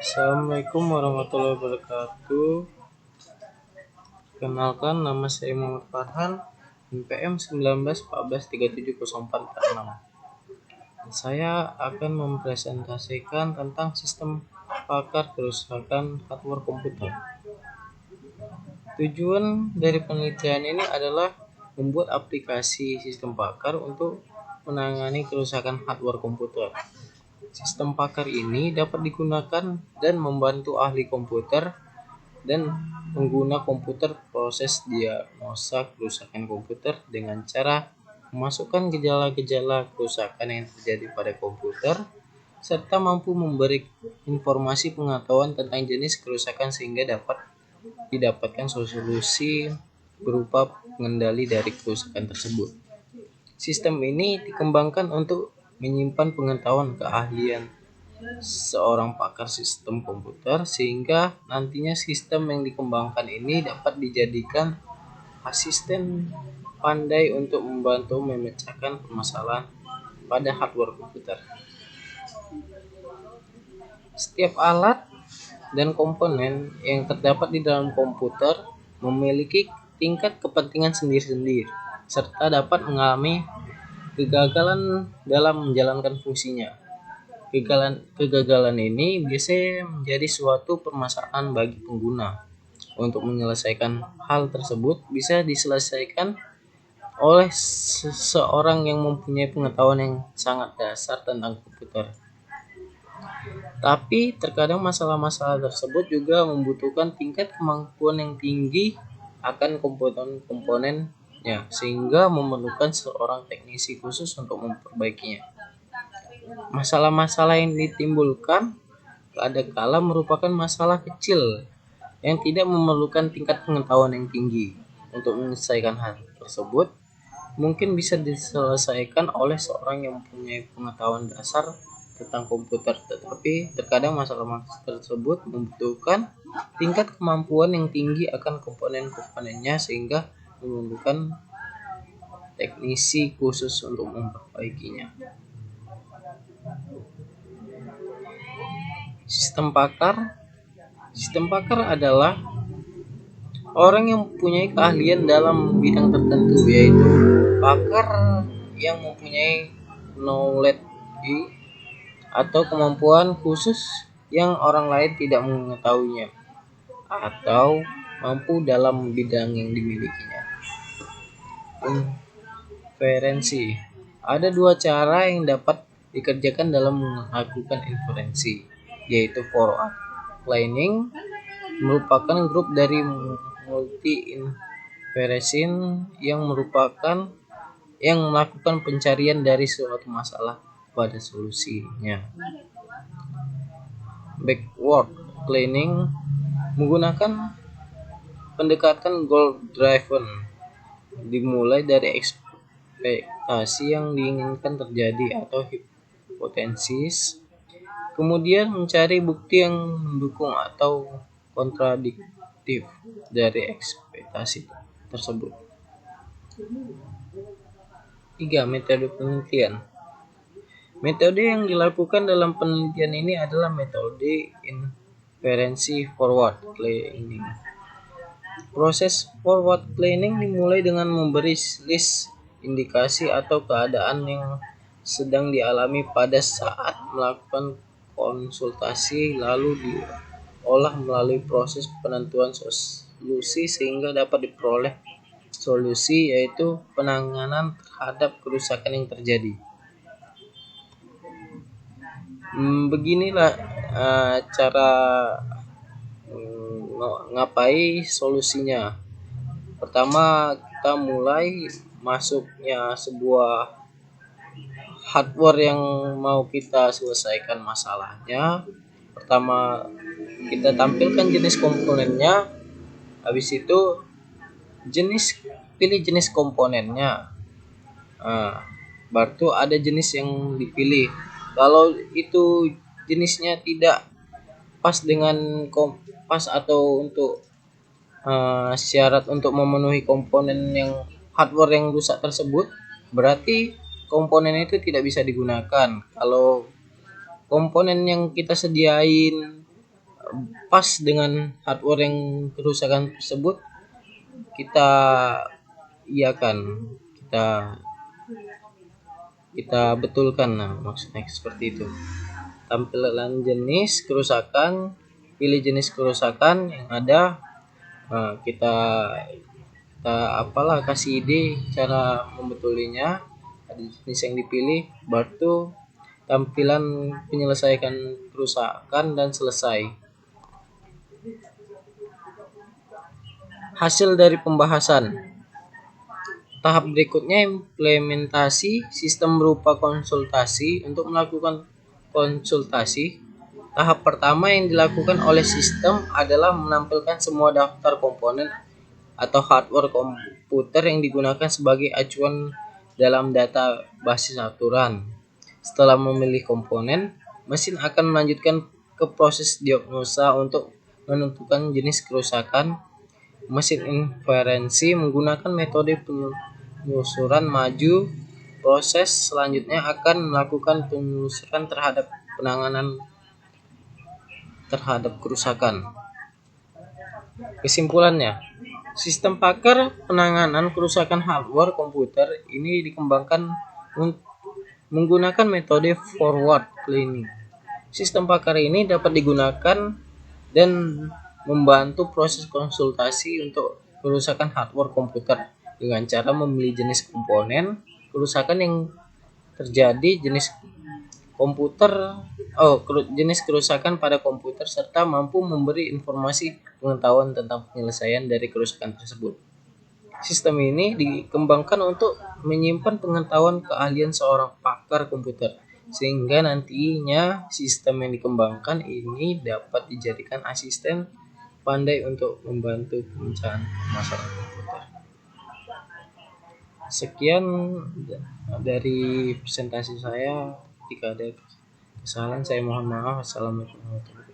Assalamualaikum warahmatullahi wabarakatuh. Kenalkan, nama saya Muhammad Farhan, NPM 1914370446. Saya akan mempresentasikan tentang sistem pakar kerusakan hardware komputer. Tujuan dari penelitian ini adalah membuat aplikasi sistem pakar untuk menangani kerusakan hardware komputer. Sistem pakar ini dapat digunakan dan membantu ahli komputer dan pengguna komputer proses diagnosa kerusakan komputer dengan cara memasukkan gejala-gejala kerusakan yang terjadi pada komputer serta mampu memberi informasi pengetahuan tentang jenis kerusakan sehingga dapat didapatkan solusi berupa pengendali dari kerusakan tersebut. Sistem ini dikembangkan untuk menyimpan pengetahuan keahlian seorang pakar sistem komputer sehingga nantinya sistem yang dikembangkan ini dapat dijadikan asisten pandai untuk membantu memecahkan permasalahan pada hardware komputer. Setiap alat dan komponen yang terdapat di dalam komputer memiliki tingkat kepentingan sendiri-sendiri serta dapat mengalami kegagalan dalam menjalankan fungsinya. Kegagalan ini biasanya menjadi suatu permasalahan bagi pengguna. Untuk menyelesaikan hal tersebut bisa diselesaikan oleh seseorang yang mempunyai pengetahuan yang sangat dasar tentang komputer. Tapi terkadang masalah-masalah tersebut juga membutuhkan tingkat kemampuan yang tinggi akan komponen-komponennya sehingga memerlukan seorang teknisi khusus untuk memperbaikinya. Masalah-masalah yang ditimbulkan kadangkala merupakan masalah kecil yang tidak memerlukan tingkat pengetahuan yang tinggi. Untuk menyelesaikan hal tersebut mungkin bisa diselesaikan oleh seorang yang mempunyai pengetahuan dasar tentang komputer, tetapi terkadang masalah-masalah tersebut membutuhkan tingkat kemampuan yang tinggi akan komponen-komponennya sehingga memerlukan teknisi khusus untuk memperbaikinya. Sistem pakar adalah orang yang mempunyai keahlian dalam bidang tertentu, yaitu pakar yang mempunyai knowledge atau kemampuan khusus yang orang lain tidak mengetahuinya atau mampu dalam bidang yang dimilikinya. Inferensi. Ada dua cara yang dapat dikerjakan dalam melakukan inferensi, yaitu forward planning merupakan grup dari multi inferensin yang melakukan pencarian dari suatu masalah pada solusinya. Backward planning menggunakan pendekatan goal driven, dimulai dari ekspektasi yang diinginkan terjadi atau hipotesis, kemudian mencari bukti yang mendukung atau kontradiktif dari ekspektasi tersebut. 3. Metode penelitian. Metode yang dilakukan dalam penelitian ini adalah metode inferensi forward planning. Proses forward planning dimulai dengan memberi list indikasi atau keadaan yang sedang dialami pada saat melakukan konsultasi, lalu diolah melalui proses penentuan solusi sehingga dapat diperoleh solusi, yaitu penanganan terhadap kerusakan yang terjadi. Beginilah cara ngapai solusinya. Pertama, kita mulai masuknya sebuah hardware yang mau kita selesaikan masalahnya. Pertama, kita tampilkan jenis komponennya. Habis itu pilih jenis komponennya. Baru ada jenis yang dipilih. Kalau itu jenisnya tidak pas dengan kompas atau untuk syarat untuk memenuhi komponen yang hardware yang rusak tersebut, berarti komponen itu tidak bisa digunakan. Kalau komponen yang kita sediain pas dengan hardware yang kerusakan tersebut, kita iakan, kita kita betulkan. Nah, maksudnya seperti itu. Tampilan jenis kerusakan, pilih jenis kerusakan yang ada. Nah, kita apalah kasih ide cara membetulinya, ada jenis yang dipilih, baru tampilan penyelesaikan kerusakan dan selesai. Hasil dari pembahasan. Tahap berikutnya implementasi sistem berupa konsultasi. Untuk melakukan konsultasi, tahap pertama yang dilakukan oleh sistem adalah menampilkan semua daftar komponen atau hardware komputer yang digunakan sebagai acuan dalam data basis aturan. Setelah memilih komponen, mesin akan melanjutkan ke proses diagnosa untuk menentukan jenis kerusakan. Mesin inferensi menggunakan metode penelusuran maju. Proses selanjutnya akan melakukan penelusuran terhadap penanganan terhadap kerusakan. Kesimpulannya, sistem pakar penanganan kerusakan hardware komputer ini dikembangkan menggunakan metode forward cleaning. Sistem pakar ini dapat digunakan dan membantu proses konsultasi untuk kerusakan hardware komputer dengan cara memilih jenis komponen kerusakan yang terjadi, jenis jenis kerusakan pada komputer, serta mampu memberi informasi pengetahuan tentang penyelesaian dari kerusakan tersebut. Sistem ini dikembangkan untuk menyimpan pengetahuan keahlian seorang pakar komputer, sehingga nantinya sistem yang dikembangkan ini dapat dijadikan asisten pandai untuk membantu pemecahan masalah komputer. Sekian dari presentasi saya. Jika ada kesalahan saya mohon maaf. Assalamualaikum warahmatullahi wabarakatuh.